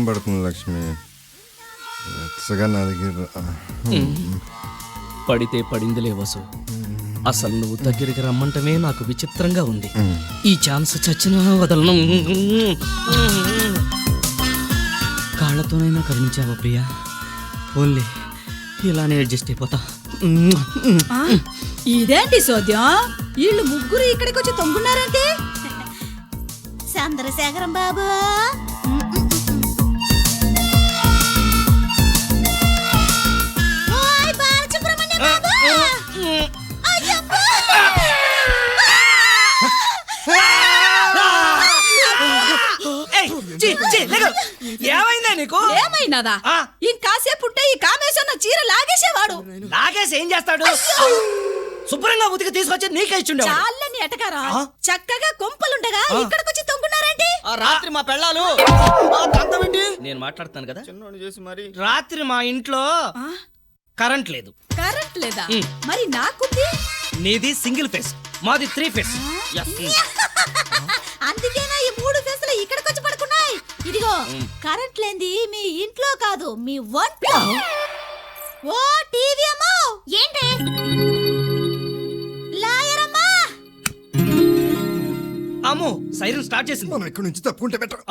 పడుతుంది లక్ష్మి. నా దగ్గర పడితే పడిందిలే వసు. అసలు నువ్వు దగ్గరికి రమ్మంటమే నాకు విచిత్రంగా ఉంది. ఈ ఛాన్స్ చచ్చినా వదలను. కాళ్ళతోనైనా కరుణించావా ప్రియా? ఓన్లీ ఇలానే అడ్జస్ట్ అయిపోతా. ఇదేంటి సోద్యం, వీళ్ళు ముగ్గురు ఇక్కడికి వచ్చి తొంగున్నారంటే? చంద్రశేఖరం బాబు, ఏమైందా నీకు? ఏమైనాదా? ఇంకాసేపు ఉంటే ఈ కామేశ్వర చీర లాగేసేవాడు. లాగేసి ఏం చేస్తాడు? శుభ్రంగా ఉతికి తీసుకొచ్చి నీకే ఇచ్చిండు. చాలని ఎటకారా? చక్కగా కొంపలుండగా ఇక్కడికొచ్చి తొంగున్నారేంటి? రాత్రి మా పెళ్ళాలు నేను మాట్లాడుతాను కదా. రాత్రి మా ఇంట్లో కరెంట్ లేదు. కరెంట్ లేదా? మరి నాకుంది. నీది సింగిల్ ఫేస్, మాది 3 ఫేస్. అందుకేనా ఈ 3 ఫేస్లు ఇక్కడికొచ్చి పడుకున్నాయి. ఇదిగో కరెంట్ లేంది మీ ఇంట్లో కాదు, మీ ఒంట్లో. ఓ టీవీ అమ్మా, ఏంటి లాయర్ అమ్మా. అమ్మో, సైరన్ స్టార్ట్ చేసింది. మనం ఇక్కడి నుంచి తప్పుకుంటే బెటర్.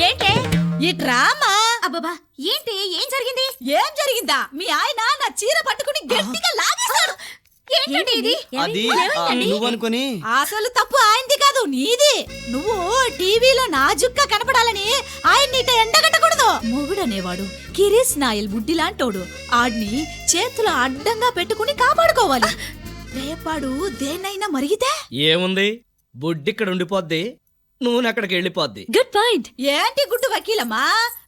ఏంటి ఈ డ్రామా? అబ్బబ్బా, ఏంటి ఏం జరిగింది? ఏం జరిగిందా? మీ ఆయన నా చీర పట్టుకుని గట్టిగా లాగేశాడు. ఏంటండి ఇది? అది నువ్వనుకొని. అసలు తప్పు ఆయనది కాదు, నీది. నువ్వు టీవీలో నాజుగ్గా కనపడాలని ఆయన నీట ఎండగట్టకూడదు. మొగుడనేవాడు కిరీస్ నాయల్ బుడ్డి లాంటోడు. ఆడ్ని చేతుల అడ్డంగా పెట్టుకుని కాపాడుకోవాలి. రేపాడు దేన్నైనా మరిగితే ఏముంది, బుడ్డిక్కడ ఉండిపోద్ది, నువ్వు అక్కడికి వెళ్ళిపోద్ది. Good point. ఏంటి గుడ్డు వకీలమ్మా?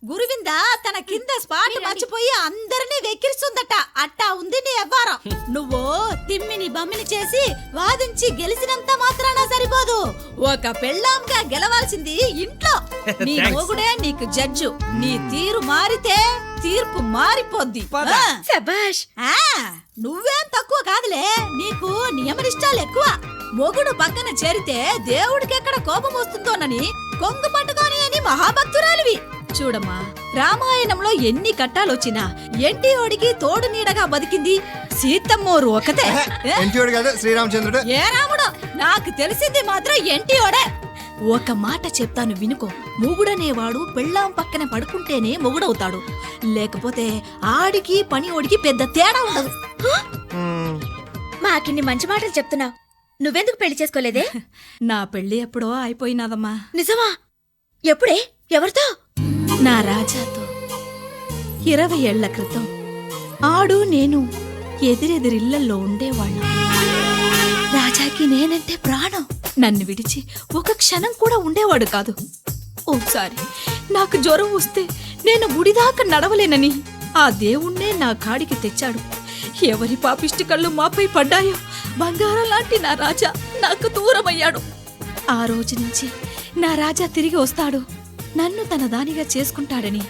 గురువింద తన కింద స్పాట్ మర్చిపోయి అందరినీ వెక్కిరిస్తుందట. అట్టా ఉంది నీ వ్యవహారం. నువ్వు తిమ్మిని బమ్మిని చేసి వాదించి గెలిచినంత మాత్రాన సరిపోదు. ఒక పెళ్ళాంగా గెలవాల్సింది ఇంట్లో. నీ మొగుడే నీకు జడ్జు. నీ తీరు మారితే తీర్పు మారిపోద్ది. శభాష్. నువ్వేం తక్కువ కాదులే, నీకు నియమనిష్టాలు ఎక్కువ. మొగుడు పక్కన చేరితే దేవుడికి ఎక్కడ కోపం వస్తుందోనని కొంగు పట్టుకోని అని మహాభక్తురాలివి. చూడమ్మా, రామాయణంలో ఎన్ని కట్టాలొచ్చినా ఎన్టీఓడికి తోడు నీడగా బతికింది సీతమ్మోరు ఒకతే. ఎన్టీఓడు కాదు, శ్రీరామచంద్రుడు. ఏ రాముడు? నాకు తెలిసింది మాత్రం ఎన్టీఓడే. ఒక మాట చెప్తాను వినుకో. మొగుడనేవాడు పెళ్ళాం పక్కన పడుకుంటేనే మొగుడవుతాడు. లేకపోతే ఆడికి పని ఓడికి పెద్ద తేడా ఉండదు. మాకిన్ని మంచి మాటలు చెప్తున్నావు, నువ్వెందుకు పెళ్లి చేసుకోలేదే? నా పెళ్లి ఎప్పుడో అయిపోయినాదమ్మా. నిజమా? ఎప్పుడే? ఎవరితో? నా రాజాతో 20 ఏళ్ల క్రితం. ఆడు నేను ఎదురెదురిళ్లల్లో ఉండేవాళ్ళం. రాజాకి నేనంటే ప్రాణం. నన్ను విడిచి ఒక క్షణం కూడా ఉండేవాడు కాదు. ఓసారి నాకు జ్వరం వస్తే నేను గుడిదాకా నడవలేనని ఆ దేవుణ్ణే నా కాడికి తెచ్చాడు. ఎవరి పాపిష్టి కళ్ళు మాపై పడ్డాయో బంగారం లాంటి నా రాజా నాకు దూరమయ్యాడు. ఆ రోజు నుంచి నా రాజా తిరిగి వస్తాడు, నన్ను తన దానిగా చేసుకుంటాడని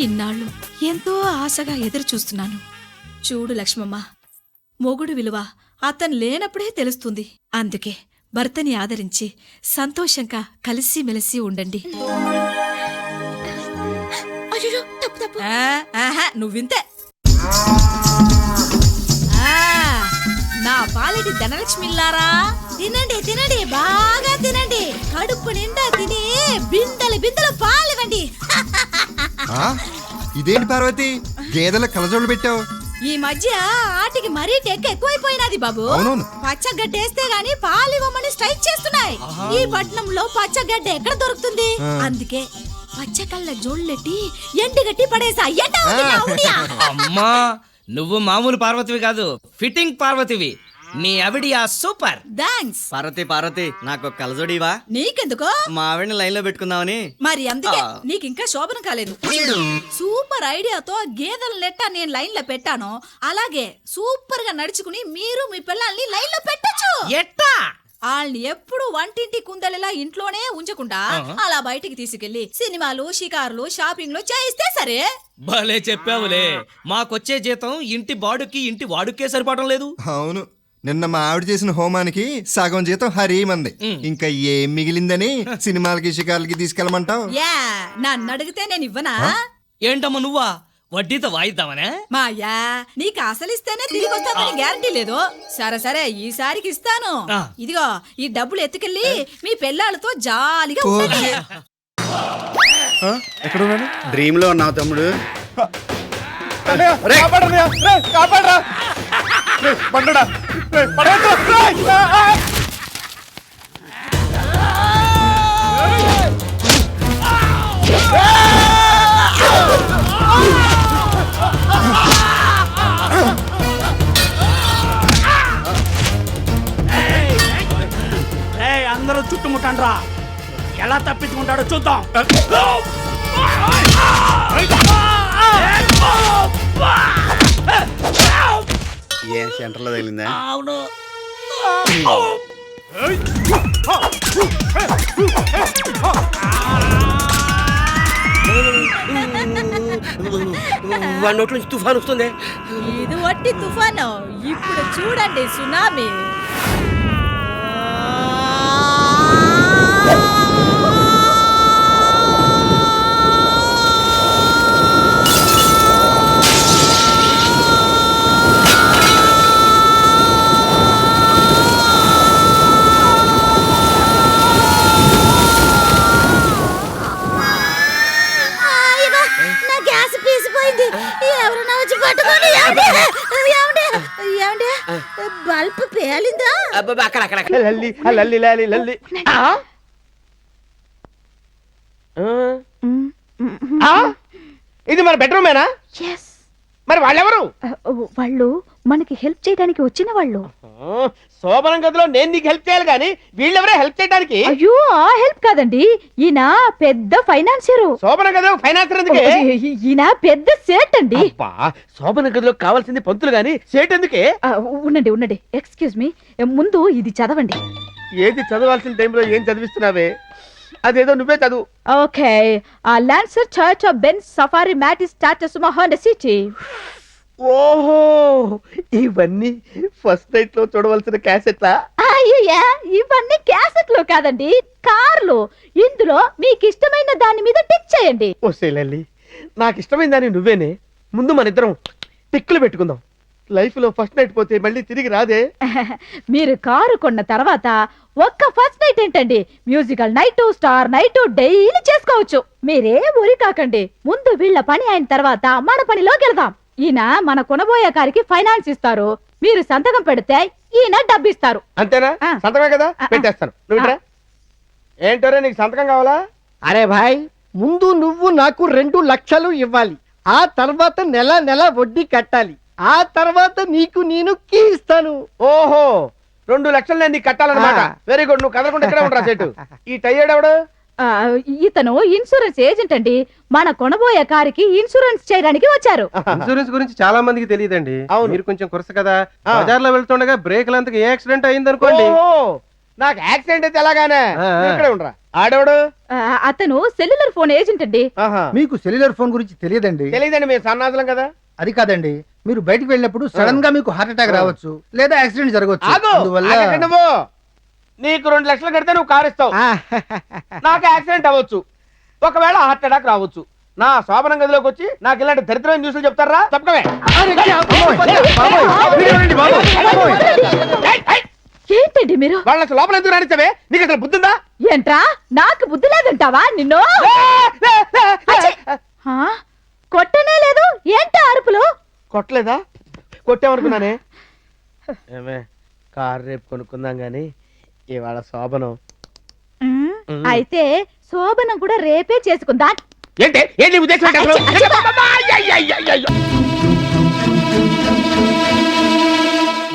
ఇన్నాళ్ళు ఎంతో ఆశగా ఎదురు చూస్తున్నాను. చూడు లక్ష్మమ్మ, మొగుడు విలువ అతను లేనప్పుడే తెలుస్తుంది. అందుకే భర్తని ఆదరించి సంతోషంగా కలిసిమెలిసి ఉండండి. నువ్వింతే. నా పాలిటి ధనలక్ష్మిల్లారా, తినండి తినండి, బాగా తినండి. కడుపు నిండా తిని బిందెలు బిందెలు పాలివ్వండి. ఇదేంటి పార్వతి, గేదెల కలజోళ్ళు పెట్టావు? ఈ మధ్య ఆటికి మరీ టెక్క ఎక్కువైపోయినది బాబు. పచ్చగడ్డేస్తే గాని పాలివ్వమని స్ట్రైక్ చేస్తున్నాయి. ఈ పట్నంలో పచ్చగడ్డ ఎక్కడ దొరుకుతుంది? అందుకే పచ్చకళ్ళ జోళ్ళెట్టి ఎండుగట్టి పడేసా. అమ్మా, నువ్వు మామూలు పార్వతివి కాదు, ఫిట్టింగ్ పార్వతివి. నీ ఆవిడియా సూపర్. థాంక్స్. పార్వతి నాకు కలజోడివా? నీకెందుకో? మా ఆవిడని లైన్ లో పెట్టుకుందామని. మరి అందుకే నీకింకా శోభనం కాలేదు. సూపర్ ఐడియాతో గేదెల నెట్ట నేను లైన్ లో పెట్టాను. అలాగే సూపర్ గా నడుచుకుని మీరు మీ పిల్లల్ని లైన్ లో పెట్టచ్చు. ఎట్టా? వాళ్ళని ఎప్పుడు వంటింటి కుందలిలా ఇంట్లోనే ఉంచకుండా అలా బయటికి తీసుకెళ్లి సినిమాలు, షికారులు, షాపింగ్ లో చేయిస్తే సరే. భలే చెప్పావులే. మాకొచ్చే జీతం ఇంటి బాడుకి ఇంటి వాడుకే సరిపడడం లేదు. అవును, నిన్న మా ఆవిడ చేసిన హోమానికి సగం జీతం హరీమంది. ఇంకా ఏం మిగిలిందని సినిమాలకి షికార్లకి తీసుకెళ్ళమంటావు? యా నన్ను అడిగితే నేను ఇవ్వనా? ఏంటమ్మా నువ్వా వడ్డీతో వాయిద్దామనే? మాయా నీకు అసలు ఇస్తేనే తిరిగి వస్తానని గ్యారంటీ లేదు. సరే సరే ఈసారికి ఇస్తాను. ఆ. ఇదిగో ఈ డబ్బులు ఎత్తుకెళ్ళి మీ పిల్లలతో జాలిగా ఉండండి. ఎక్కడున్నాను? డ్రీమ్ లో ఉన్నావు తమ్ముడు. అందరూ చుట్టుముట్టండ్రా, ఎలా తప్పించుకుంటాడో చూద్దాం. ఏ సెంటర్ లో తగిలిందా? అవును. వాడి నోట్ల నుంచి తుఫాన్ వస్తుంది. ఇది వట్టి తుఫాను, ఇప్పుడు చూడండి సునామీ. నా గ్యాస్ పీసిపోయింది. ఎవరన్నా వచ్చి పట్టుకోండి. ఏమండి బల్బ్ పేలిందా? లల్లి లల్లి లల్లి లల్లి. ఇది మన బెడ్రూమేనా? మరి వాళ్ళెవరు? వాళ్ళు మనకి హెల్ప్ చేయడానికి వచ్చిన వాళ్ళు. శోభనం గదిలో నేను నీకు హెల్ప్ చేయాలి కానీ వీళ్ళెవరే హెల్ప్ చేయడానికి? అయ్యో ఆ హెల్ప్ కాదండి, ఈయన పెద్ద ఫైనాన్సియర్. శోభనం గదిలో ఫైనాన్సర్ ఎందుకే? ఈయన పెద్ద సేట్ అండి. అబ్బా, శోభన గదిలో కావాల్సింది పంతులు గాని సేట్ ఎందుకే? ఉండండి ఉండండి, ఎక్స్క్యూజ్ మీ, ముందు ఇది చదవండి. ఏది చదవాల్సిన టైంలో ఏం చదివిస్తున్నావే? అదేదో నువ్వే చదువు. Okay, lancer church of Ben safari mat status మహాండ సిటీ. ఓహో, ఇవన్నీ ఫస్ట్ నైట్ లో చూడవలసిన క్యాసెట్లా? అయ్యయ్యా, ఇవన్నీ క్యాసెట్లు కాదండి, కార్లు. ఇందులో మీకు ఇష్టమైన దాని మీద టిక్ చేయండి. ఓసే లల్లి, నాకు ఇష్టమైన దాన్ని నువ్వేనే. ముందు మన ఇద్దరం టిక్కులు పెట్టుకుందాం. లైఫ్ లో ఫస్ట్ నైట్ పోతే మళ్ళీ తిరిగి రాదే. మీరు కారు కొన్న తర్వాత ఒక్క ఫస్ట్ నైట్ ఏంటండి, musical night, star night daily చేసుకోవచ్చు. మీరే ఊరి కాకండి, ముందు వీళ్ళ పని అయిన తర్వాత మన పనిలోకి వెళ్దాం. ఈయన మన కొనబోయే కారికి ఫైనాన్స్ ఇస్తారు, మీరు సంతకం పెడితే ఈయన డబ్బిస్తారు. అంతేనా? ఆ. సంతకమే కదా, పెట్టేస్తాను. నువ్వు ఇట్రా. ఏంటోరే నీకు సంతకం కావాలా? అరే భాయ్, ముందు నువ్వు నాకు 2 లక్షలు ఇవ్వాలి. ఆ తర్వాత నెల నెల వడ్డీ కట్టాలి. ఆ తర్వాత నీకు నేను కీ ఇస్తాను. ఓహో, 2 లక్షలు నేను నీకు కట్టాలన్నమాట. వెరీ గుడ్, నువ్వు కదలకుండా ఇక్కడే ఉండరా సేటు. ఈ టైర్డ్ ఎవడు? ఇతను ఇన్సూరెన్స్ ఏజెంట్ అండి, మన కొనబోయే కారికి ఇన్సూరెన్స్ చేయడానికి వచ్చారు. ఇన్సూరెన్స్ గురించి చాలా మందికి తెలియదండి. అవును. మీరు కొంచెం కురస కదా, ఆ. బజార్లో వెళ్తుండగా బ్రేక్లంతకు ఏ యాక్సిడెంట్ అయింది అనుకోండి. ఓహో, నాకు యాక్సిడెంట్ అయితే ఎలాగానే. ఆ. నువ్వు ఇక్కడే ఉండరా. ఆడెవడు? అతను సెల్యులర్ ఫోన్ ఏజెంట్ అండి. ఆహా, మీకు సెల్యులర్ ఫోన్ గురించి తెలియదండి. తెలియదండి, మేము సన్నాసులం కదా. అది కాదండి, మీరు బయటికి వెళ్ళినప్పుడు సడన్ గా మీకు హార్ట్ అటాక్ రావచ్చు, లేదా యాక్సిడెంట్ జరగవచ్చు. ఆగు, అందువల్ల ఆగకండి నువ్వు. నీకు 2 లక్షలు కడితే నువ్వు కారు ఇస్తావు, నాకు యాక్సిడెంట్ అవ్వచ్చు, ఒకవేళ హార్ట్ అటాక్ రావచ్చు. నా శోభనం గదిలోకి వచ్చి నాకు ఇలాంటి దరిద్రమైన న్యూస్లు చెప్తారా? తప్పకమే. ఏంటండి మీరు? వాళ్ళ లోపల ఎందుకు రానిచ్చావే? నీకు అసలు బుద్ధి ఉందా? ఏంట్రా, నాకు బుద్ధి లేదంటావా నిన్ను? ఆ, కొట్టనే లేదు, ఏంటా అరుపులు? కొట్టలేదా? కొట్టామనుకున్నానే. ఏమే, కారు రేపు కొనుక్కుందాం గాని ఇవాళ శోభనం. అయితే శోభనం కూడా రేపే చేసుకుందా? ఏంటి ఏంటి ఉద్దేశం ఏంటి అసలు?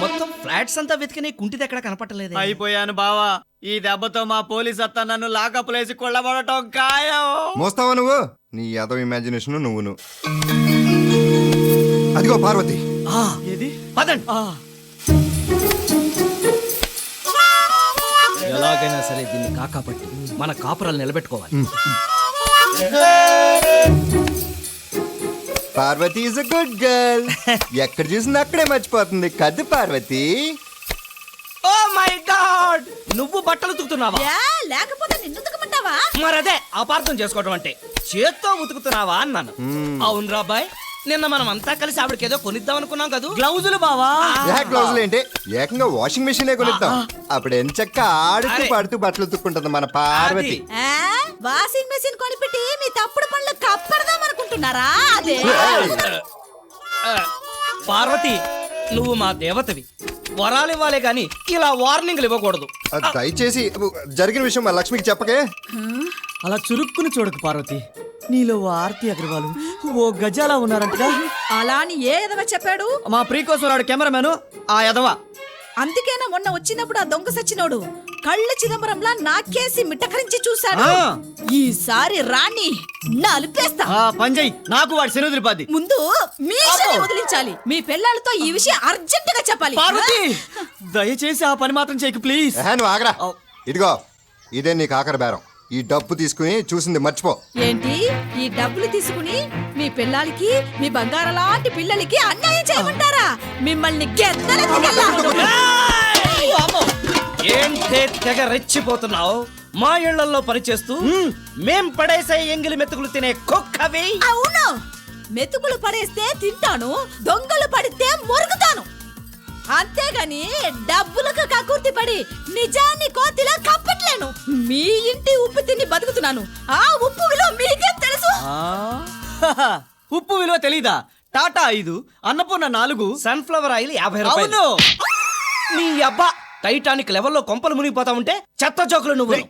మొత్తం ఫ్లాట్స్ అంతా వెతికిన కుంటిది ఎక్కడ కనపట్టలేదు. అయిపోయాను బావా, ఈ దెబ్బతో మా పోలీస్ అత్త నన్ను లాకప్ లేసి కొల్లబడటం ఖాయం. మోస్తావా నువ్వు? నీ యాదవ్ ఇమాజినేషన్ నువ్వును. అదిగో పార్వతి. ఏది పదండి. ఎలాగైనా సరే దీన్ని కాకాపట్టి మన కాపురాలు నిలబెట్టుకోవాలి. Parvati is a good girl. ఎక్కడ చూసింది అక్కడే మర్చిపోతుంది కదు పార్వతి. ఓ మై గాడ్, నువ్వు బట్టలు ఉతుకుతున్నావా? లేకపోతే నిన్ను ఉతకమంటావా? మరదే అపార్థం చేసుకోవడం అంటే, చేత్తో ఉతుకుతున్నావా అన్నాను. అవును రాబాయ్, నిన్న మనం అంతా కలిసి ఆవిడకి ఏదో కొనిద్దాం అనుకున్నాం కదా. గ్లౌజులు బావా. గ్లౌజులు ఏంటి, ఏకంగా వాషింగ్ మెషిన్ కొనిద్దాం. అప్పుడు ఎంచక్క ఆడుతూ అరే. పాడుతూ బట్టలు ఉతుక్కుంటుంది మన పార్వతి. వాషింగ్ మెషిన్ కొనిపెట్టి మీ తప్పుడు పనులు కప్పడదాం అనుకుంటున్నారా? అదే పార్వతి, నువ్వు మా దేవతవి, వరాలు ఇవ్వాలే గాని ఇలా వార్నింగ్లు ఇవ్వకూడదు. దయచేసి జరిగిన విషయం మా లక్ష్మికి చెప్పకే. అలా చురుక్కుని చూడకు పార్వతి, నీలో ఓ ఆర్తి అగ్రవాలు ఓ గజాలా ఉన్నారంటగా. అలా అని ఏ ఎదవ చెప్పాడు? మా ప్రీకోసరాడు కెమెరామెన్ ఆ ఎదవ. అందుకేనా మొన్న వచ్చినప్పుడు ఆ దొంగ సచ్చినోడు కళ్ళ చిదంబరంలా నాకేసి మిట్టకరించి చూశాడు. ఆ. ఈసారి రాణి నలిపేస్తా. ఆ పంజయ్, నాకు వాడి శనుద్రిపాది. ముందు మీ ఇష్టాన్ని వదిలించాలి. మీ పిల్లలతో ఈ విషయం అర్జెంట్ గా చెప్పాలి. పార్వతి, దయచేసి ఆ పని మాత్రం చేయకు ప్లీజ్. నువ్వు ఆగరా. ఇదిగో ఇదే నీకు ఆఖరి బేరం. ఈ డబ్బు తీసుకుని చూసింది మర్చిపో. ఏంటి, ఈ డబ్బులు తీసుకుని మీ పిల్లలకి, మీ బంగారం లాంటి పిల్లలకి అన్యాయం చేయమంటారా? మిమ్మల్ని ఏంటే తెగ రెచ్చిపోతున్నావు? మా ఇళ్లలో పనిచేస్తూ మేం పడేసే ఎంగిలి మెతుకులు తినే కుక్కవి. అవును, మెతుకులు పడేస్తే తింటాను, దొంగలు పడితే మొరుగుతాను. అంతేగాని డబ్బులకు కకుర్తి పడి నిజాన్ని కోతిలా కప్పట్లేను. మీ ఇంటి ఉప్పు తిని బతుకుతున్నాను. ఆ ఉప్పు విలువ మీకే తెలుసు. ఉప్పు విలువ తెలీదా? టాటా 5, అన్నపూర్ణ 4, సన్ఫ్లవర్ ఆయిల్ 50 రూపాయలు. అవును. నీ అబ్బా, టైటానిక్ లెవెల్లో కొంపలు మునిగిపోతా ఉంటే చెత్త జోకులు నువ్వు.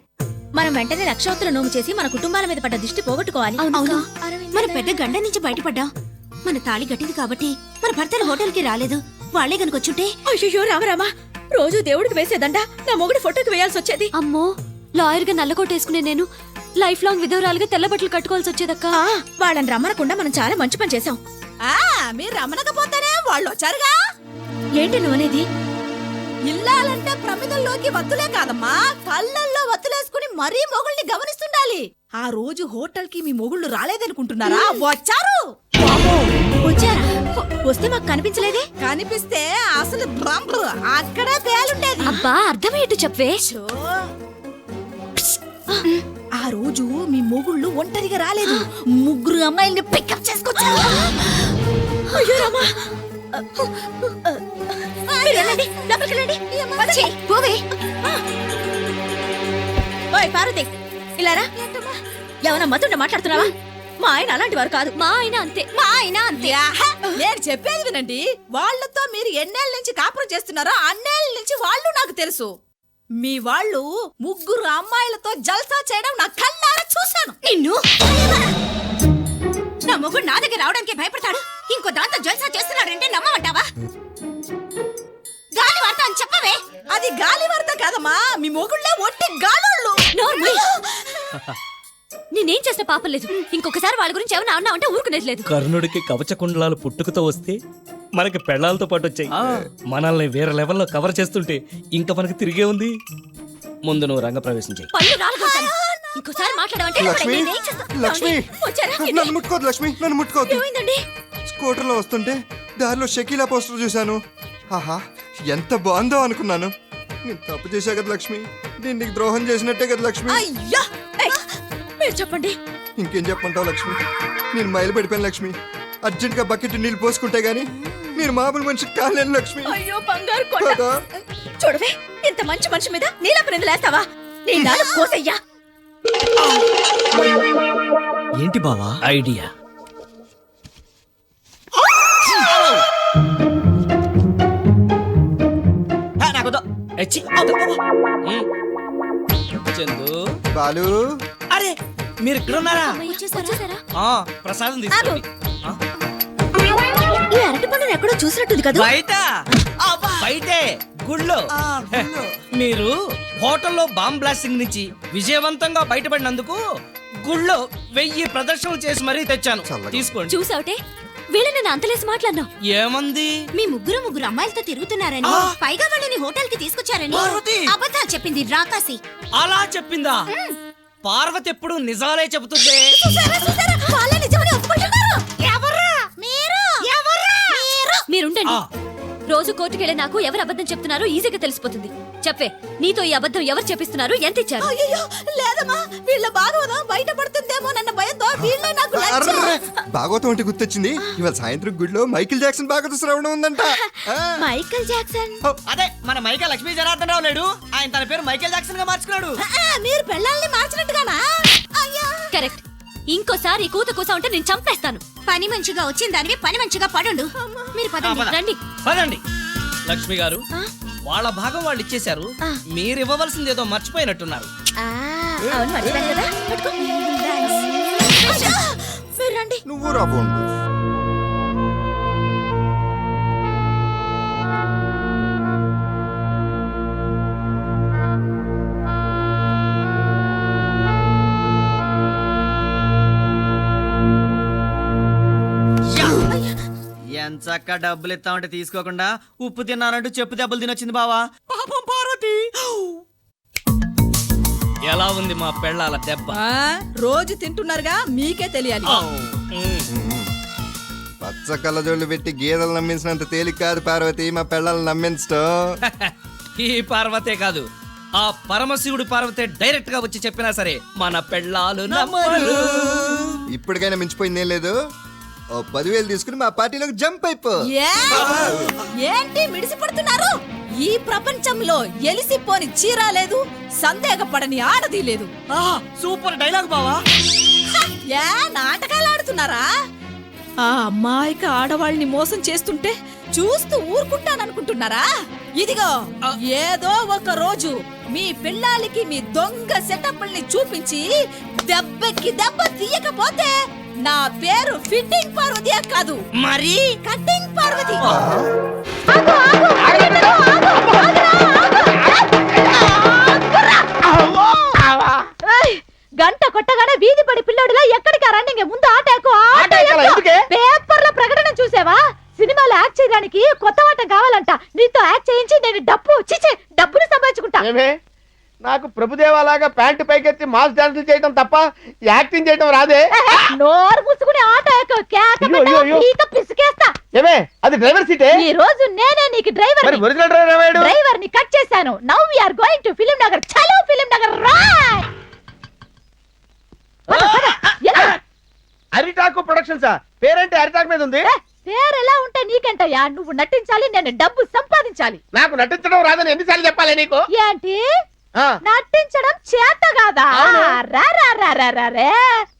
మనం వెంటనే లక్షోత్తర నోము చేసి మన కుటుంబాల మీద పడ్డ దిష్టి పోగొట్టుకోవాలి. అవును, మన పెద్ద గండ నుంచి బయటపడ్డాం. మన తాళి గట్టిది కాబట్టి మన భర్తలు హోటల్ కి రాలేదు. వాళ్లే కనుకొచ్చుంటే. అయ్యో రామరామా, రోజు దేవుడికి వేసేదండ నా మొగుడి ఫోటోకి వేయాల్సి వచ్చేది. అమ్మో, లాయర్ గా నల్లకోటేసుకునే నేను లైఫ్ లాంగ్ విధవరాలుగా తెల్ల బట్టలు కట్టుకోవాల్సి వచ్చేదక్క. వాళ్ళని రమ్మనకుండా మనం చాలా మంచి పని చేసాం. మీరు రమ్మనకపోతేనే వాళ్ళు వచ్చారుగా. ఏంటి నువ్వు అనేది? ఇల్లాలంటే ప్రమిదల్లోకి వత్తులే కాదమ్మా, కళ్ళల్లో వత్తులేసుకుని మరీ మొగుల్ని గమనిస్తుండాలి. ఆ రోజు హోటల్ కి మీ మొగుళ్ళు రాలేదనుకుంటున్నారా? వచ్చారు. వచ్చారా? వస్తే మాకు కనిపించలేదే. కనిపిస్తే అసలు డ్రంప్ అక్కడే పేలుండేది. అబ్బా, అర్థమయ్యేట్టు చెప్పవే. షో. ఆ రోజు మీ మొగుళ్ళు ఒంటరిగా రాలేదు, ముగ్గురు అమ్మాయిల్ని పికప్ చేసుకొచ్చారు. అయ్యో రామా, పోవే. ఓయ్ పార్వతి, ఇలారా. ఏమన్నా మతుండ మాట్లాడుతున్నావా? మా ఆయన అలాంటి వారు కాదు. మా ఆయన అంతే, మా ఆయన అంతే. నేను చెప్పేది వినండి. వాళ్ళతో మీరు ఎన్నేళ్ళ నుంచి కాపురం చేస్తున్నారో అన్నేళ్ళ నుంచి వాళ్ళు నాకు తెలుసు. మీ వాళ్ళు ముగ్గురు అమ్మాయిలతో జల్సా చేయడం నా కళ్ళారా చూశాను. నిన్ను నా మొగుడు నా దగ్గర రావడానికి భయపడతాడు, ఇంకో దాంతో జల్సా చేస్తున్నాడంటే నమ్మమంటావా? గాలి వార్త అని చెప్పవే. అది గాలి వార్త కాదమ్మా, మీ మొగుళ్ళే ఒట్టి గాలోళ్ళు. నేనేం చేసిన పాపం లేదు. ఇంకొకసారి వాళ్ళ గురించి ఏమన్నా అన్నా అంటే ఊరుకునేది లేదు. కర్ణుడికి కవచ కుండలాలు పుట్టుకతో వస్తే మనకి పెళ్ళాలతో పాటు వచ్చాయి. మనల్ని వేరే లెవెల్లో కవర్ చేస్తుంటే ఇంకా మనకి తిరిగే ఉంది. ముందు నువ్వు రంగప్రవేశం చేయి. పళ్ళు రాలగొడతాను. ఇంకోసారి మాట్లాడమంటే లక్ష్మి, నేనేం చేస్తా? లక్ష్మి, వచ్చారా? నన్ను ముట్టుకోవద్దు లక్ష్మి, నన్ను ముట్టుకోవద్దు. ఏమైందండి? స్కూటర్ లో వస్తుంటే దారిలో షకీలా పోస్టర్ చూశాను. ఆహా, ఎంత బాగుందో అనుకున్నాను. నేను తప్పు చేశా కదా లక్ష్మి, నేను నీకు ద్రోహం చేసినట్టే కదా లక్ష్మి. అయ్యా, ఏయ్, మీరు చెప్పండి. ఇంకేం చెప్పంటావు లక్ష్మి, నేను మైలు పడిపోయాను లక్ష్మి. అర్జెంట్ గా బకెట్ నీళ్ళు పోసుకుంటే గానీ నేను మామూలు మనిషి కాలేను లక్ష్మి. అయ్యో బంగారు కొండ. కదా? చూడవే, ఇంత మంచి మనిషి మీద నీలపు నిందలేస్తావా? నీ నాలుగు కోసయ్యా. ఏంటి బావా ఐడియా. ఎచ్చి. చందు, బాలు, అరే మీరు ఇక్కడ ఉన్నారా? వచ్చేసారా? ప్రసాదం తీసుకోండి. ఈ అరటి పండుని ఎక్కడో చూసినట్టుంది కదా. బయట బయటే గుళ్ళో. మీరు హోటల్లో బాంబ్ బ్లాస్టింగ్ నుంచి విజయవంతంగా బయటపడినందుకు గుళ్ళో 1000 ప్రదర్శనలు చేసి మరీ తెచ్చాను. తీసుకోండి. చూసావుటే, వీళ్ళని నన్ను అంతలేసి మాట్లాడినావు. ఏమంది? మీ ముగ్గురు అమ్మాయిలతో తిరుగుతున్నారని, పైగా వాళ్ళని హోటల్ కి తీసుకొచ్చారని పార్వతి! అబద్ధాలు చెప్పింది రాకాసి. అలా చెప్పిందా? పార్వతి ఎప్పుడు నిజాలే చెబుతుంది. మీరుండండి. రోజు కోర్టుకెళ్ళే నాకు ఎవరు అబద్ధం చెప్తున్నారో ఈజీగా తెలిసిపోతుంది. చెప్పే, నీతో ఈ అబద్ధం ఎవరు చెప్పిస్తున్నారు, ఎంత ఇచ్చారు? అయ్యో లేదమ్మా, వీళ్ళ భాగవతం బయట పడుతుందేమో నన్న భయంతో వీళ్ళే నాకు అర్రే, భాగవతం అంటే గుర్తొచ్చింది. ఇవాళ సాయంత్రం గుడిలో మైకిల్ జాక్సన్ భాగవత శ్రవణం ఉందంట. ఆ. Michael Jackson. అదే మన మైకేల్ లక్ష్మీ జనార్దన్ రావు లేడు, ఆయన తన పేరు మైకేల్ జాక్సన్ గా మార్చుకున్నాడు. మీరు పెళ్ళాలని మార్చినట్టుగానా? అయ్యా కరెక్ట్. ఇంకోసారి కూత కూస ఉంటే నేను చంపేస్తాను. పని మంచిగా వచ్చిన దానివి పని మంచిగా పడుండు. మీరు పదండి, రండి. పదండి. లక్ష్మి గారు, వాళ్ళ భాగం వాళ్ళు ఇచ్చేశారు, మీరు ఇవ్వవలసింది ఏదో మర్చిపోయినట్టున్నారు. అవును, మర్చిపోయాను కదా. పట్టుకో. అయ్యా, మీరు రండి. నువ్వు రాబోండు. ఎంచక్క డబ్బులు ఇస్తామంటే తీసుకోకుండా ఉప్పు తిన్నానంటూ చెప్పు దెబ్బలు తినొచ్చింది బావా. పాపం పార్వతి. ఎలా ఉంది మా పెళ్ళాల దెబ్బ? రోజు తింటున్నారుగా, మీకే తెలియాలి. పచ్చ కళ్ళజోళ్ళు పెట్టి గేదెలు నమ్మించినంత తేలిక కాదు పార్వతి మా పెళ్ళాలను నమ్మించడం. ఈ పార్వతే కాదు, ఆ పరమశివుడు పార్వతే డైరెక్ట్ గా వచ్చి చెప్పినా సరే మన పెళ్ళాలు నమ్మరు. ఇప్పటికైనా మించిపోయిందేం లేదు. ఓ 10,000 తీసుకుని మా పార్టీలోకి జంప్ అయిపో. ఏంటి మిడిసి పడుతున్నారు? ఈ ప్రపంచంలో ఎలిసిపోని చీర లేదు, సందేహపడని ఆడది లేదు. సూపర్ డైలాగ్ బావా. ఏ నాటకాలు ఆడుతున్నారా? ఆ అమ్మాయికి ఆడవాళ్ళని మోసం చేస్తుంటే చూస్తూ ఊరుకుంటాననుకుంటున్నారా? ఇదిగో ఏదో ఒక రోజు మీ పిల్లాలికి మీ దొంగ సెటప్ల్ని చూపించి దెబ్బకి దెబ్బ తీయకపోతే నా పేరు ఫిట్టింగ్ పార్వతి కాదు, మరి కట్టింగ్ పార్వతి. గంట కొట్టగానే వీధి పడి పిల్లోడిలా ఎక్కడికి రన్నింగ్? ముందు ఆటకు పేపర్ లో ప్రకటన చూసావా? సినిమాలో యాక్ట్ చేయడానికి కొత్త ఆటం కావాలంట. నీతో యాక్ట్ చేయించి నేను డబ్బులు సంపాదించుకుంటా. నాకు ప్రభుదేవాలాగా ప్యాంటు పైకెత్తి మాస్ డాన్సులు చేయడం తప్ప యాక్టింగ్ చేయడం రాదే. నోరు మూసుకుని ఆటో పిసికేస్తా. ఏమే, అది డ్రైవర్ సీటే. ఈ రోజు నేనే నీకు డ్రైవర్. మరి ఒరిజినల్ డ్రైవర్ ఏవాడు? డ్రైవర్ ని కట్ చేశాను. Now we are going to film Nagar. చలో ఫిల్మ్ నగర్ రా. అరిటాకు ప్రొడక్షన్స్. పేరేంటి అరిటాకు మీద ఉంది? పేరు ఎలా ఉంటే నీకెంటయ్యా? నువ్వు నటించాలి, నేను డబ్బు సంపాదించాలి. నాకు నటించడం రాదని ఎన్నిసార్లు చెప్పాలి నీకు? ఏంటి నటించడం చేత కాదా?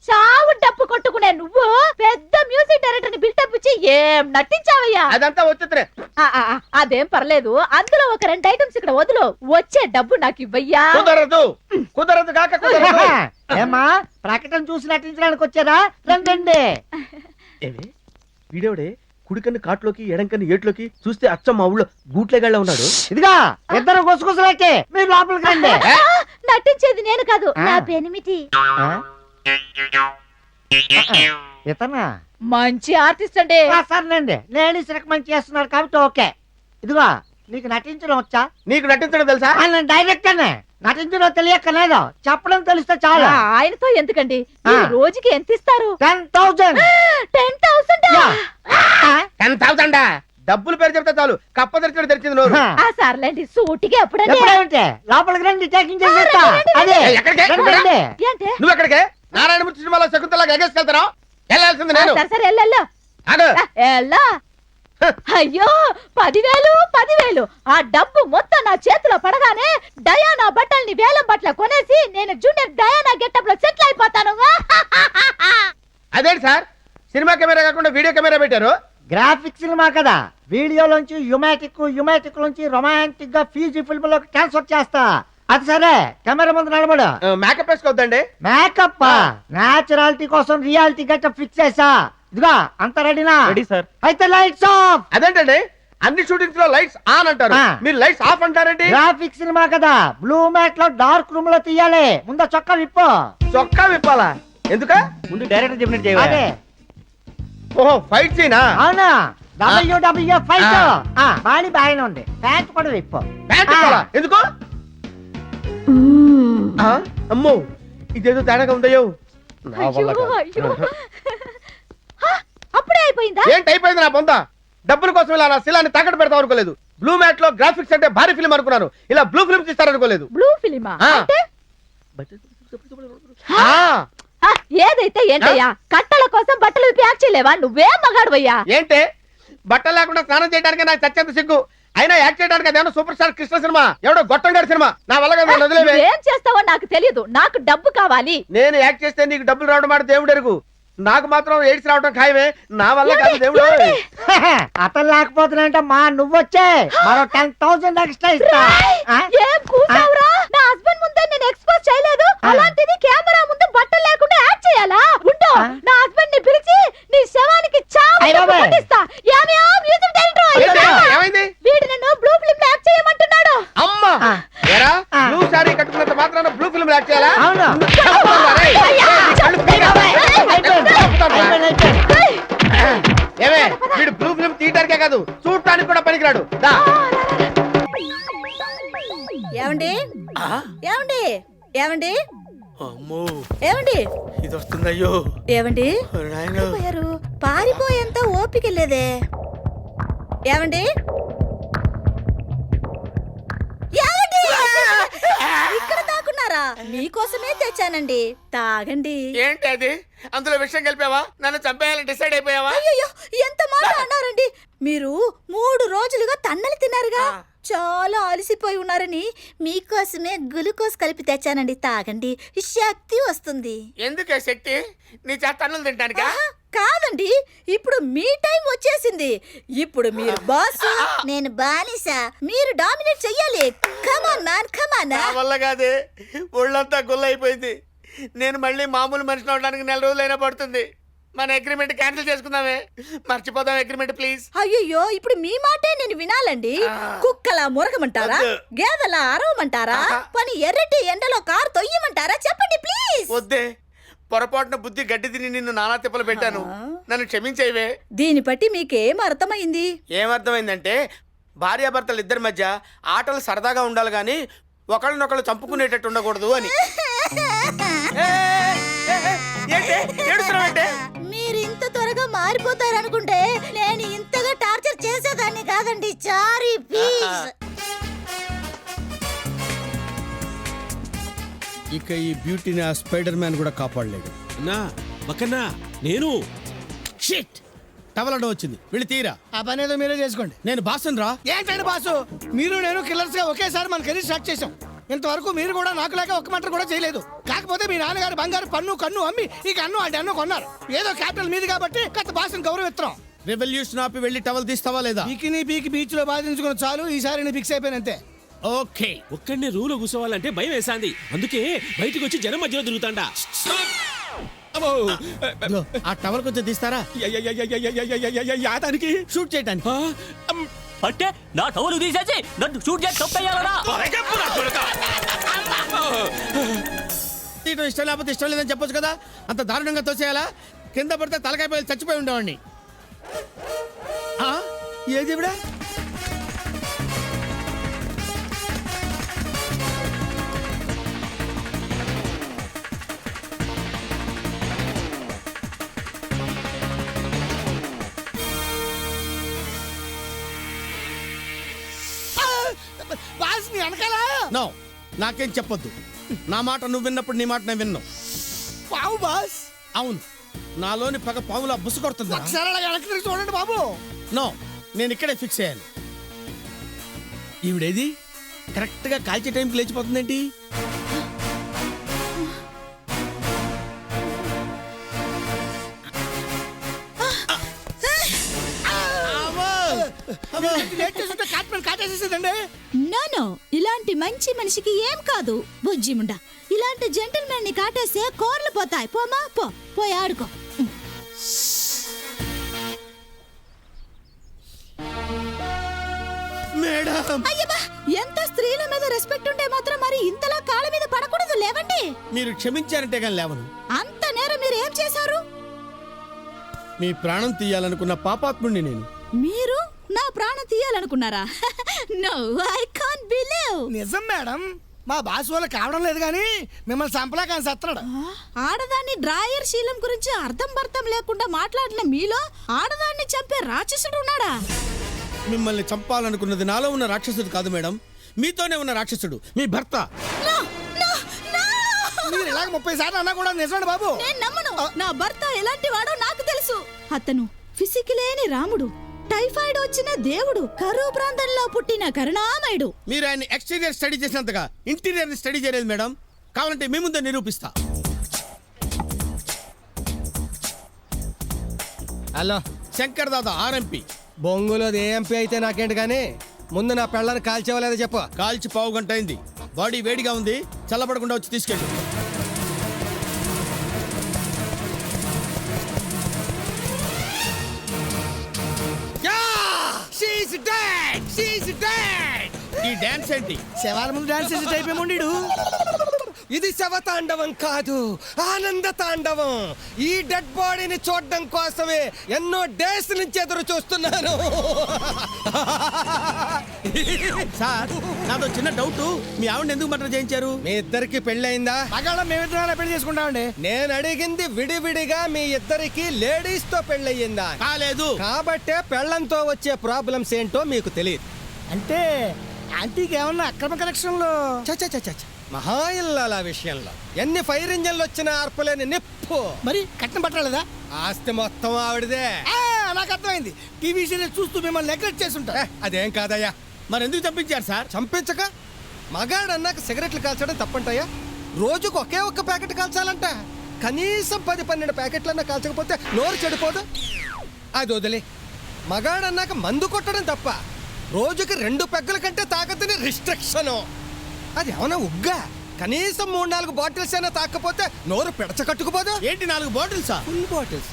చావు డప్పు కొట్టుకునే నువ్వు పెద్ద మ్యూజిక్ డైరెక్టర్ ని బిల్డప్ ఇచ్చి ఏం నటించావయ్యా? అదంతా వచ్చే. అదేం పర్లేదు, అందులో ఒక 2 ఐటమ్స్ ఇక్కడ వదులు. వచ్చే డబ్బు నాకు ఇవ్వయ్యా. కుదరదు, కుదరదు కాక కుదరదు. ఏమా ప్రకటన చూసి నటించడానికి వచ్చారా? రండి. వీడేవిడే కుడికన్ను కాట్లోకి ఎడంకన్ను ఏట్లోకి చూస్తే అచ్చం మా ఊళ్ళో గూట్లేగాళ్ళ ఉన్నాడు. ఇదిగా ఇద్దరు గుసగుసలైతే మీరు లోపలికి రండి. నటించేది నేను కాదు, నా పెనిమిటి. ఇతనా మంచి ఆర్టిస్ట్ అండి. సరేనండి, లేడీస్ రికమెండ్ చేస్తున్నారు కాబట్టి ఓకే. ఇదిగో నీకు నటించడం వచ్చా? నీకు నటించడం తెలుసా? డైరెక్టర్ నటించడం తెలియక్కలేదు, చెప్పడం తెలిస్తే చాలా. ఆయనతో ఎందుకండి? రోజుకి ఎంత ఇస్తారు? 10,000. 10,000 డబ్బులు పేరు చెప్తే చాలు, కప్ప తెరిచి తెరిచింది నోరు. సర్లేండి, సూటికి ఎప్పుడండి? ఎప్పుడంటే లోపలికి రండి, టేకింగ్ చేసేస్తా. అదే ఏంటి? నువ్వు ఎక్కడికే? నారాయణమూర్తి సినిమాలో శకుంతలాగా ఎగేసుకెళ్తావు. వెళ్ళాల్సింది నేను. సరే ఎల్లెల్లో. అయ్యో 10,000 ఆ డబ్బు మొత్తం నా చేతిలో పడగానే డయానా బట్టల్ని వేలం బట్టల కొనేసి నేను జూనియర్ డయానా గెటప్ లో సెటిల్ అయిపోతాను. అదేంటి సార్, సినిమా కెమెరా కాకుండా వీడియో కెమెరా పెట్టారు? గ్రాఫిక్ సినిమా కదా, వీడియోలోంచి యుమాటిక్ నుంచి రొమాంటిక్ గా ఫీజీ ఫిల్మ్ లోకి ట్రాన్స్ఫర్ చేస్తా. అది సరే, కెమెరా ముందు నిలబడు. మేకప్ వేసుకోవద్దండి. మేకప్ నేచురాలిటీ కోసం రియాలిటీ గెటప్ ఫిక్స్ చేసా. ఇదిగా అంత రెడీనా? Ready sir. అయితే లైట్స్ ఆఫ్. అదేంటండి, అన్ని షూటింగ్స్ లో లైట్స్ ఆన్ అంటారు, మీరు లైట్స్ ఆఫ్ అంటారేంటి? గ్రాఫిక్ సినిమా కదా, బ్లూ మ్యాట్ లో డార్క్ రూమ్ లో తీయాలి. ముందు చొక్కా విప్పు. చొక్కా విప్పాలా? ఎందుక? ముందు డైరెక్టర్ చెప్పినట్టు చేయాలి. అదే. ఓహో, ఫైట్ సీనా? అవునా? WWE fight. బాడీ బాగానే ఉంది, ప్యాంట్ కూడా విప్పు. ప్యాంట్ విప్పాలా? ఎందుకు? అమ్మో, ఇదేదో తేడాగా ఉందయ్యో. అప్పుడే అయిపోయిందా? ఏంటి అయిపోయింది నా పొంద? డబ్బుల కోసం ఇలా నా శిలాన్ని తాకట్టు పెడతాం అనుకోలేదు. బ్లూ మ్యాట్ లో గ్రాఫిక్స్ అంటే భారీ ఫిల్మ్ అనుకున్నాను. ఇలా బ్లూ ఫిల్మ్ తీస్తారనుకోలేదు. బ్లూ ఫిలిమా ఆ. అంటే ఆ, ఆ, ఏదైతే ఏంటయ్యా, కట్టల కోసం బట్టలు ప్యాక్ చేయలేవా? నువ్వే మగాడువయ్యా. ఏంటే బట్టలు లేకుండా స్నానం చేయడానికి నాకు చచ్చేంత సిగ్గు. అయినా యాక్ట్ చేయడానికి అదేమో సూపర్ స్టార్ కృష్ణ సినిమా, ఎవడో గొట్టంగాడి సినిమా. నా వల్ల కాదు, నన్ను వదిలేవే. ఏం చేస్తావో నాకు తెలియదు, నాకు డబ్బు కావాలి. నేను యాక్ట్ చేస్తే నీకు డబ్బులు రావడం మాట దేవుడు ఎరుగు. నాకు మాత్రం ఎయిడ్స్ రావడం ఖాయమే. నా వల్ల కాదు దేవుడు. అతను లేకపోతున్నాంటమ్మా, నువ్వొచ్చే మరో 10,000 ఎక్స్ట్రా ఇస్తా. ఆ? ఏం కూసావురా? నా హస్బెండ్ ముందే నేను ఎక్స్పోజ్ చేయలేదు, అలాంటిది కెమెరా ముందు బట్టలు లేకుండా యాక్ట్ చేయాలా? ఉండు, నా హస్బెండ్ ని పిలిచి నీ శవానికి చావు అయ్య బాబోయ్. కొట్టిస్తా. ఏమయ్యా, మ్యూజిక్ డైరెక్టర్? ఏంటి? ఏమైంది? వీడు నన్ను బ్లూ ఫిల్మ్ యాక్ట్ చేయమంటున్నాడు. అమ్మా ఏరా, బ్లూ సారీ కట్టుకున్నంత మాత్రాన బ్లూ ఫిల్మ్ యాక్ట్ చేయాలా? అవును. చంపుతాను రా, రేయ్. రేయ్, నీ కళ్ళు పీకావా? చంపుతాను రా. ఏమే, వీడు బ్లూ ఫిల్మ్ తీయడానికే కాదు చూడటానికి కూడా పనికిరాడు. దా. ఏమండి ఏమండి ఏమండి అమ్మో ఏమండి ఇది వస్తుందయ్యో. ఏమండి నాయనా. పోయారు, పారిపోయేంత ఓపిక లేదే. ఏమండి ఏమండి? ఇక్కడ తాకున్నారా? మీకోసమే తెచ్చానండి, తాగండి. ఏంటి అది? అందులో విషయం కలిపావా? నన్ను చంపేయాలని డిసైడ్ అయిపోయావా? అయ్యో, ఎంత మాట అన్నారండి. మీరు 3 రోజులుగా తన్నలు తిన్నారుగా, చాలా అలసిపోయి ఉన్నారని మీకోసమే గ్లూకోజ్ కలిపి తెచ్చానండి, తాగండి, శక్తి వస్తుంది. ఎందుకే శక్తి? నీ చేత అన్నం తింటానికా? ఆహా, కాదండి, ఇప్పుడు మీ టైం వచ్చేసింది. ఇప్పుడు మీరు బాస్, నేను బానిస. మీరు డామినేట్ చెయ్యాలి. కమాన్ మ్యాన్, కమాన్. నా వల్ల కాదే, ఒళ్ళంతా గుల్ల అయిపోయింది. నేను మళ్ళీ మామూలు మనిషిని అవడానికి 4 రోజులైనా పడుతుంది. మన అగ్రిమెంట్ క్యాన్సిల్ చేసుకుందామే. మర్చిపోదాం అగ్రిమెంట్ ప్లీజ్. అయ్యయ్యో, ఇప్పుడు మీ మాటే నేను వినాలండి. కుక్కలా మురగమంటారా? గేదెలా అరవమంటారా? పని ఎర్రటి ఎండలో కారు తొయ్యమంటారా? చెప్పండి ప్లీజ్. వద్దే, పొరపాటున బుద్ధి గడ్డి తిని నిన్ను నానా తిప్పలు పెట్టాను. నన్ను క్షమించేవే. దీన్ని బట్టి మీకేం అర్థమైంది? ఏమర్థమైందంటే, భార్యాభర్తలు ఇద్దరి మధ్య ఆటలు సరదాగా ఉండాలి గాని ఒకళ్ళనొకళ్ళు చంపుకునేటట్టు ఉండకూడదు అని. మీరు ఇంత త్వరగా మారిపోతారనుకుంటే నేను ఇంతగా టార్చర్ చేసేదాన్ని కాదండి. Sorry please. ఇక ఈ బ్యూటీని ఆ స్పైడర్ మ్యాన్ కూడా కాపాడలేడు. నా పక్కన నేను షిట్, టవలడం వచ్చింది, వెళ్ళి తీరా. ఆ పని ఏదో మీరే చేసుకోండి. నేను బాసుని రా. ఏంటండి బాసు, మీరు నేను కిల్లర్స్ గా ఒకేసారి మన కెరీర్ స్టార్ట్ చేసాం. ఇంతవరకు మీరు కూడా నాకు లేక ఒక్క మంట కూడా చేయలేదు. కాకపోతే మీ నాన్నగారు బంగారు పన్ను కన్ను అమ్మి ఈ కన్ను అంటే అన్ను కొన్నారు. ఏదో క్యాపిటల్ మీది కాబట్టి కొత్త బాసుని గౌరవిస్తున్నాం. రెవల్యూషన్ ఆపి వెళ్ళి టవల్ తీస్తావా లేదా? పీకిని పీకి బీచ్ లో బాధించుకుని చాలు, ఈసారి నేను ఫిక్స్ అయిపోయినంతే. ఓకే. ఒక్కడిని రూలో కూర్చోవాలంటే భయం వేసాంది. అందుకే బయటకు వచ్చి జనం మధ్యలో తిరుగుతాండా. ఇదిగో, ఆ టవల్ కొంచెం తీస్తారా? యాదానికి షూట్ చేయడానికి. అంటే నా టవలు తీసేసి నన్ను షూట్ చేసి తప్పయ్యాలరా? తీయడం ఇష్టం లేకపోతే ఇష్టం లేదని చెప్పొచ్చు కదా. అంత దారుణంగా తోసేయాలా? కింద పడితే తలకాయ పోయి చచ్చిపోయి ఉండేవాడిని. ఏది ఇవిడ? బాస్ నీ వెనకాల నో, నాకేం చెప్పొద్దు. నా మాట నువ్వు విన్నప్పుడు నీ మాట నేను విన్నావు. పావు బాస్. అవును, నాలోని పగ పావులా బుసు కొడుతుంది. ఒకసారి అలా వెనక్కి తిరిగి చూడండి బాబు. నో, నేను ఇక్కడే ఫిక్స్ అయ్యాను. ఈవిడేది కరెక్ట్ గా కాల్చే టైంకి లేచిపోతుందేంటి? కాటేసేదండి. నో, ఇలాంటి మంచి మనిషికి ఏం కాదు. బుజ్జిముండా, ఇలాంటి జెంటిల్మెన్ ని కాటేస్తే కోర్లు పోతాయి. పోమా, పోయి ఆడుకో. మేడం, అయ్యబ్బా, ఎంత స్త్రీల మీద రెస్పెక్ట్ ఉంటే మాత్రం మరి ఇంతలా కాళ్ళ మీద పడకూడదు. లేవండి. మీరు క్షమించారంటే కానీ లేవను. అంత నేరం మీరు ఏం చేశారు? మీ ప్రాణం తీయాలనుకున్న పాపాత్ముడిని నేను. మీరు నా ప్రాణం తీయాలనుకున్నారా? No, I can't believe. నిజం మేడం, మా బాస్ వాళ్ళు కావడం లేదు కానీ మిమ్మల్ని చంపలేక ఆయన సత్తున్నాడు. ఆడదాన్ని డ్రాయర్ శీలం గురించి అర్థం పర్థం లేకుండా మాట్లాడిన మీలో ఆడదాన్ని చంపే రాక్షసుడు ఉన్నాడా? మిమ్మల్ని చంపాలనుకున్నది నాలో ఉన్న రాక్షసుడు కాదు మేడం, మీతోనే ఉన్న రాక్షసుడు మీ భర్త. మీరు ఇలాగ 30 సార్లు అన్నా కూడా నిజమండి బాబు. నేను నమ్మను. నా భర్త ఎలాంటి వాడో నాకు తెలుసు. అతను ఫిసికలేని రాముడు, టైఫాయిడ్ వచ్చిన దేవుడు, కరువు ప్రాంతంలో పుట్టిన కరుణామయుడు. మీరు ఆయన ఎక్స్టీరియర్ స్టడీ చేసినంతగా ఇంటీరియర్ స్టడీ చేయలేదు మేడం. కావాలంటే మీ ముందే నిరూపిస్తా. Hello Shankar Dada RMP. బొంగులోది amp అయితే నాకేంటి కానీ ముందు నా పెళ్ళని కాల్చేవలేదో చెప్పు. కాల్చి పావు గంట అయింది. బాడీ వేడిగా ఉంది, చల్లబడకుండా వచ్చి తీసుకెళ్ళు. ఈ డాన్స్ ఏంటి? శవాల ముందు డాన్స్ చేసి టైప్ ఏముండి. ఇది శవతాండవం కాదు, ఆనంద తాండవం. ఈ డెడ్ బాడీని చూడడం కోసమే ఎన్నో డేస్ నుంచి ఎదురు చూస్తున్నాను. సార్ నాతో చిన్న డౌట్, మీ ఆవిడ ఎందుకు మర్డర్ చేయించారు? మీ ఇద్దరికి పెళ్ళయిందా? మగాళ్ళం మేమిద్దరం పెళ్లి చేసుకుంటామండి. నేను అడిగింది విడివిడిగా మీ ఇద్దరికి లేడీస్ తో పెళ్ళయిందా? కాలేదు. కాబట్టే పెళ్ళంతో వచ్చే ప్రాబ్లమ్స్ ఏంటో మీకు తెలియదు. అంటే ఆంటీకి ఏమన్నా అక్రమ కనెక్షన్లు? మహా ఇల్లాల విషయంలో ఎన్ని ఫైర్ ఇంజన్లు వచ్చినా ఆర్పలేని నిప్పు. మరి కట్నం పట్టలేదా? ఆస్తి మొత్తం ఆవిడదే. నాకు అర్థమైంది. టీవీ సీరియల్ చూస్తూ మిమ్మల్ని నెగ్లెక్ట్ చేస్తుంటా. అదేం కాదయ్యా. మరి ఎందుకు చంపించారు సార్? చంపించక మగాడు అన్నాక సిగరెట్లు కాల్చడం తప్పంటాయా? రోజుకు ఒకే ఒక్క ప్యాకెట్ కాల్చాలంట. కనీసం 10-12 ప్యాకెట్లన్నా కాల్చకపోతే నోరు చెడిపోదు. అది వదిలే. మగాడు అన్నాక మందు కొట్టడం తప్ప రోజుకి 2 పెగ్గల కంటే తాగదని రిస్ట్రిక్షను. అది ఏమన్నా ఉగ్గా? కనీసం 3-4 బాటిల్స్ అయినా తాకపోతే నోరు పెడచకట్టుకుపోదు. ఏంటి 4 బాటిల్సా? Full bottles.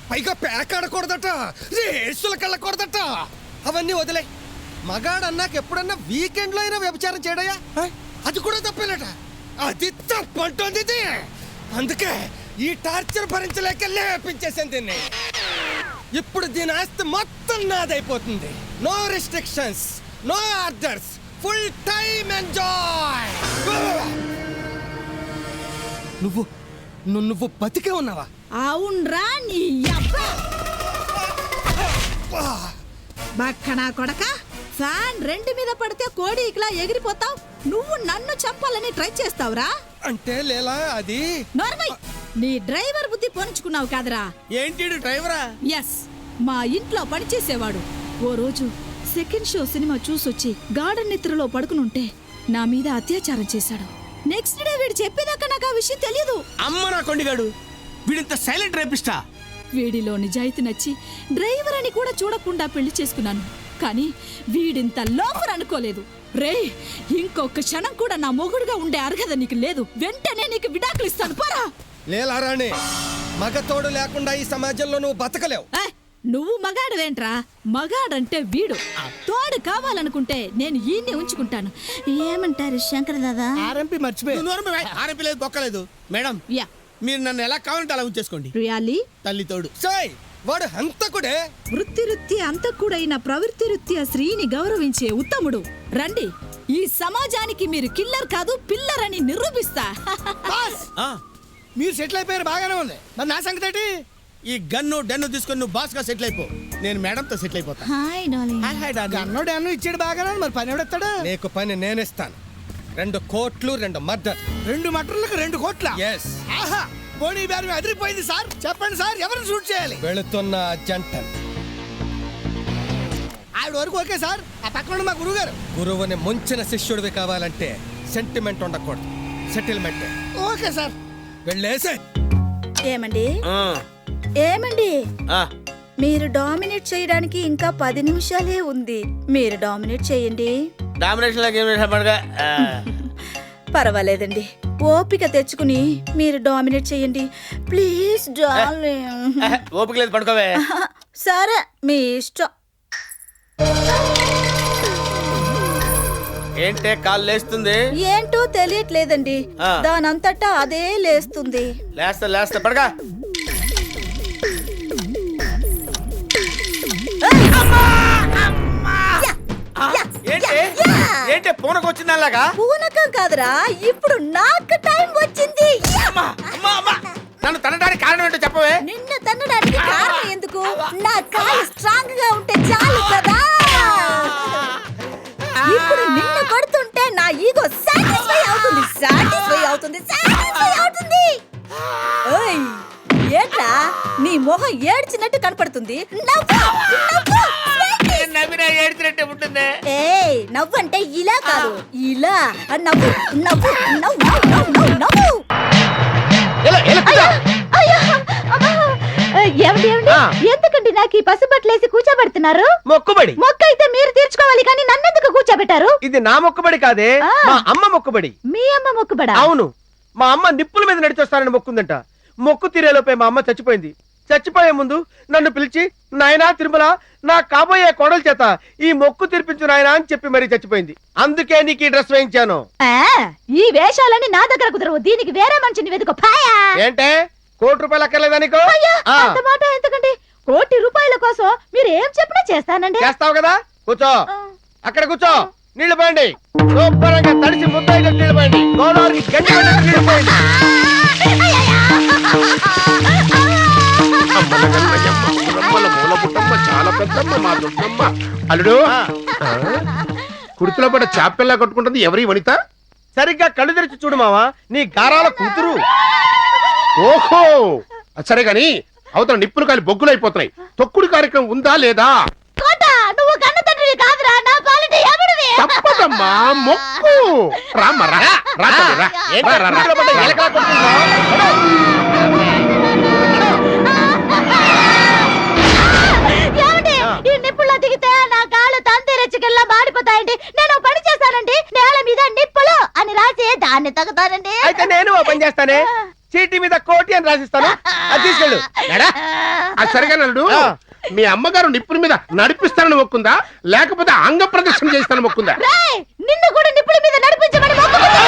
పైగా ప్యాక్ ఆడకూడదట, రేసులకు వెళ్ళకూడదట. అవన్నీ వదిలే. మగాడు అన్నాక ఎప్పుడన్నా వీకెండ్ లో అయినా వ్యభిచారం చేయడయా? అది కూడా తప్పేనట. అది తప్పంటుంది ఇది. అందుకే ఈ టార్చర్ భరించలేక లేపించేసాను దీన్ని. ఇప్పుడు దీని ఆస్తి మొత్తం నాదైపోతుంది. No restrictions, no orders, full time enjoy. నువ్వు బతికే ఉన్నావా? అవునరా నీ అబ్బా. బక్కనా కొడక, ఫ్యాన్ 2 మీద పడితే కోడి ఇట్లా ఎగిరిపోతావు. నువ్వు నన్ను చంపాలని ట్రై చేస్తావురా? అంటే లేలా అది నార్మల్. నీ డ్రైవర్ బుద్ధి పోనించుకున్నావు కాదరా? ఏంటి డ్రైవరా? ఎస్, మా ఇంట్లో పనిచేసేవాడు. ఓ రోజు సెకండ్ షో సినిమా చూసొచ్చి గార్డెన్ నిద్రలో పడుకునుంటే నా మీద అత్యాచారం చేశాడు. నెక్స్ట్ డే వీడు చెప్పేదాకా నాకు ఆ విషయం తెలియదు. అమ్మ నా కొండిగాడు, వీడింత సైలెంట్ రేపిస్తా. వీడిలో నిజాయితీ నచ్చి డ్రైవర్ అని కూడా చూడకుండా పెళ్లి చేసుకున్నాను. కానీ వీడింత లోఫర్ అనుకోలేదు. రే, ఇంకొక క్షణం కూడా నా మొగుడుగా ఉండే అర్హత నీకు లేదు. వెంటనే నీకు విడాకులు ఇస్తాను, పోరా. లేలా రాణి, మగ తోడు లేకుండా ఈ సమాజంలో నువ్వు బతకలేవు. నువ్వు మగాడువేంట్రా? మగాడంటే వీడు. తోడు కావాలనుకుంటే నేను ఈయన్ని ఉంచుకుంటాను. ఏమంటారు శంకర్ దాదా? ఆర్ఎంపీ మర్చిపోయి. ఆర్ఎంపీ లేదు, బొక్కలేదు. మేడం, యా, మీరు నన్ను ఎలా కావాలంటే అలా ఉంచేసుకోండి. రియాలీ? తల్లి తోడు. సై, వాడు హంతకుడే. వృత్తి అంతకుడైన ప్రవృత్తి రీత్యా స్త్రీని గౌరవించే ఉత్తముడు. రండి, ఈ సమాజానికి మీరు కిల్లర్ కాదు పిల్లర్ అని నిరూపిస్తా. మీరు సెటిల్ అయిపోయారు, బాగానే ఉంది. మరి నా సంగతి ఏంటి? ఈ గన్ను డన్ను తీసుకొని నువ్వు బాస్ గా సెటిల్ అయిపో. నేను మేడంతో సెటిల్ అయిపోతా. Hi darling. గన్ను డాన్ను ఇచ్చాడు బాగానే ఉంది. మరి పని ఎవడెత్తాడు? నీకు పని నేనిస్తాను. 2 కోట్లు 2 మర్డర్. 2 మటర్లకు 2 కోట్ల? ఎస్. ఆహా, పోనీ బేరం అదిరిపోయింది సార్. చెప్పండి సార్, ఎవరిని షూట్ చేయాలి? వెళుతున్న జంటన్. ఆవిడ వరకు ఓకే సార్. ఆ పక్కన మా గురువు గారు. గురువుని ముంచిన శిష్యుడివి కావాలంటే సెంటిమెంట్ ఉండకూడదు, సెటిల్మెంట్. Okay sir. వెళ్ళేసే. ఏమండి ఏమండి, మీరు డామినేట్ చేయడానికి ఇంకా 10 నిమిషాలే ఉంది. మీరు డామినేట్ చేయండి. పర్వాలేదండి, ఓపిక తెచ్చుకుని మీరు డామినేట్ చేయండి ప్లీజ్ డార్లింగ్. ఓపిక లేదు, పడుకోవే. సరే, మీ ఇష్టం. ఏంటే కాలు లేస్తుంది? ఏంటో తెలియట్లేదండి, దానంతటా అదే లేస్తుంది. లేస్తా పడగా. ఏంటే పూనకొచ్చిందా? పూనకంలాగా పూనకం కాదురా, ఇప్పుడు నాకు టైం వచ్చింది. అమ్మా, అమ్మా, అమ్మా. నన్ను తనడానికి కారణం ఏంటో చెప్పవే. నిన్ను తన్నడానికి కారణం ఎందుకు? నా కాలు స్ట్రాంగ్ గా ఉంటే చాలు కదా. ఇప్పుడు నిన్ను కొడుతుంటే నా ఈగో సాటిస్ఫై అవుతుంది, సాటిస్ఫై అవుతుంది, సాటిస్ఫై అవుతుంది. ఓయ్, ఏంట్రా నీ మొహం ఏడ్చినట్టు కనపడుతుంది? నవ్వు, నవ్వు, sweetie. నవ్వినా ఏడ్చినట్టే ఉంటుంది. ఏయ్, నవ్వు అంటే ఇలా కాదు, ఇలా నవ్వు, నవ్వు, నవ్వు, నవ్వు, నవ్వు. ఏమండి ఎందుకండి నాకు ఈ పసుబట్లేసి కూర్చోబెడుతున్నారు? మొక్కుబడి. మొక్క అయితే మీరు తీర్చుకోవాలి కానీ నన్నెందుకు కూర్చోబెట్టారు? ఇది నా మొక్కుబడి కాదే, మా అమ్మ మొక్కుబడి. మీ అమ్మ మొక్కుబడా? అవును, మా అమ్మ నిప్పుల మీద నడిచొస్తానని మొక్కుందంట. మొక్కు తీరేలోపే మా అమ్మ చచ్చిపోయింది. చచ్చిపోయే ముందు నన్ను పిలిచి, నాయనా తిరుమల, నా కాబోయే కోడల చేత ఈ మొక్కు తీర్పించు నాయనా అని చెప్పి మరీ చచ్చిపోయింది. అందుకే నీకు ఈ డ్రెస్ వేయించాను. ఈ వేషాలని నా దగ్గర కుదరవు, దీనికి వేరే మనిషిని వెతుకో. ఏంటే, ₹1 అక్కర్లేదా నీకు? అంత మాట ఎందుకండి? ₹1 కోసం మీరు ఏం చెప్పినా చేస్తానండి. చేస్తావు కదా, కూర్చో. అక్కడ కూర్చో. నీళ్లు పోయండి, శుభ్రంగా తడిసి ముద్దగా నీళ్లు పోయండి. గోదావరికి గండి పడ్డట్టు నీళ్లు పోయండి. చాలా పెద్దమ్మ మా దుడ్డమ్మ. అల్లుడు, కుర్తులో పడ్డ చాపెల్లా కట్టుకుంటుంది ఎవరి వనిత? సరిగ్గా కళ్ళు తెరిచి చూడు మావా, నీ గారాల కూతురు. ఓహో, సరే గాని అవతల నిప్పులు కాలి బొగ్గులు అయిపోతున్నాయి. తొక్కుడు కార్యక్రమం ఉందా లేదా? నువ్వు కన్న తండ్రివి కాదురా, నా పాలిటి ఎవడివి? తప్పదమ్మా, మొక్కు. రామ్మా, రా, రా తల్లి, రా. ఏంటి రా, రా, రా. కూతురు పడ్డ ఎలకలా కొట్టుకుంటున్నావ్? ఏమండి, ఈ నిప్పుల్లో దిగితే నా కాళ్ళు తంతి రెచ్చికెల్లా మాడిపోతాయండి. నేను ఓ పని చేస్తానండి, నేల మీద నిప్పులు అని రాసి దాన్ని తగ్గుతానండి. అయితే నేను ఓ పని చేస్తానే, చీటీ మీద కోటి అని రాసిస్తాను, అది తీసుకెళ్ళు. ఎడా? అది సరిగా నల్లుడు, మీ అమ్మగారు నిప్పుల మీద నడిపిస్తానని మొక్కుందా లేకపోతే అంగ ప్రదర్శన చేస్తానని మొక్కుందా? రేయ్, నిన్ను కూడా నిప్పుల మీద నడిపించమని మొక్కుకుంటున్నా.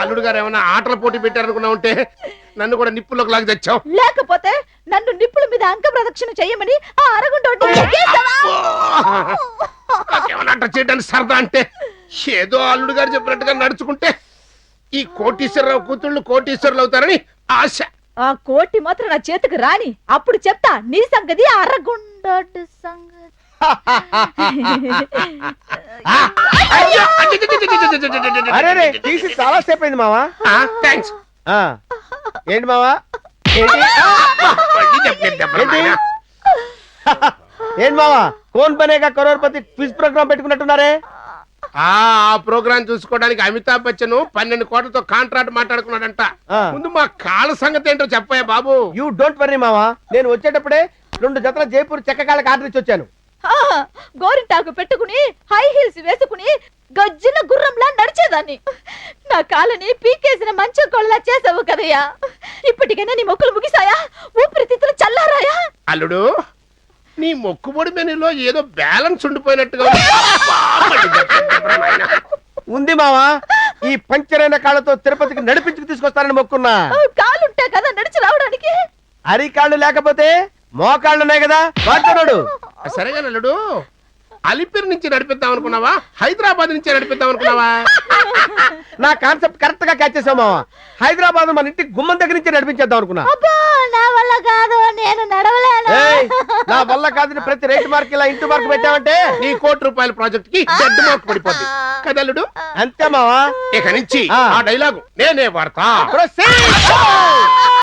అల్లుడు గారు ఏమైనా ఆటల పోటీ పెట్టారనుకున్నా ఉంటే నన్ను కూడా నిప్పుల్లోకి లాగి తెచ్చావు. లేకపోతే నన్ను నిప్పుల మీద అంక ప్రదక్షిణ చెయ్యమని ఆ అరగుంట ఏమన్నా అట్ట చేయడానికి సరదా అంటే ఏదో అల్లుడు గారు చెప్పినట్టుగా నడుచుకుంటే ఈ కోటీశ్వరరావు కూతుళ్ళు కోటీశ్వరులు అవుతారని ఆశ. ఆ కోటి మాత్రం నా చేతికి రాని, అప్పుడు చెప్తా నీ సంగతి అరగుండ సంగతి. అరే తీసి చాలా సేపు అయింది మావా. థ్యాంక్స్. ఏంటి మావా, ఏంటి ఏంటి మావా, cone Banega crorepati quiz programme పెట్టుకున్నట్టున్నారే? ఆ ప్రోగ్రామ్ చూసుకోవడానికి అమితాబ్ బచ్చన్ 12 కోట్లతో కాంట్రాక్ట్ మాట్లాడుకున్నాడంట. ముందు మా కాళ్ళ సంగతి ఏంటో చెప్పాయా బాబు. యూ డోంట్ వర్రీ మావా, నేను వచ్చేటప్పుడే 2 జతల జైపూర్ చెక్క కాళ్ళకి ఆర్డర్ ఇచ్చి వచ్చాను. గోరింటాకు పెట్టుకుని హై హీల్స్ వేసుకుని గజ్జిన గుర్రంలా నడిచేదాన్ని. నా కాళ్ళని పీకేసిన మంచం కొళ్ళలా చేసావు కదయ్యా. ఇప్పటికైనా నీ మొక్కులు ముగిసాయా? ఊపిరితిత్తులు చల్లారాయా? అల్లుడు, నీ మొక్కుబడి మెనూలో ఏదో బ్యాలెన్స్ ఉండిపోయినట్టుగా ఉంది మావా. ఈ పంచరైన కాళ్ళతో తిరుపతికి నడిపించుకు తీసుకొస్తానని మొక్కున్నా. కాళ్ళుంటే కదా నడిచి రావడానికి. అరికాళ్ళు లేకపోతే మోకాళ్ళున్నాయి కదా, వాడుతున్నాడు. సరేగా అల్లుడు, అలిపిరి నుంచి నడిపిద్దాం అనుకున్నావా హైదరాబాద్ నుంచి నడిపిద్దాం అనుకున్నావా? నా కాన్సెప్ట్ కరెక్ట్ గా క్యాచ్ చేసావు మావా. హైదరాబాద్ మన ఇంటి గుమ్మం దగ్గర నుంచి నడిపించేద్దాం అనుకున్నా. నా వల్ల కాదు, నేను నడవలేను. నా వల్ల కాదని ప్రతి రేట్ మార్క్ ఇలా ఇంటి మార్క్ పెట్టావంటే నీ ₹1 ప్రాజెక్ట్ కి డెడ్ మార్క్ పడిపోద్ది కదల్లుడు. అంతే మావా. ఇక నుంచి ఆ డైలాగు నేనే వాడతా. Proceed.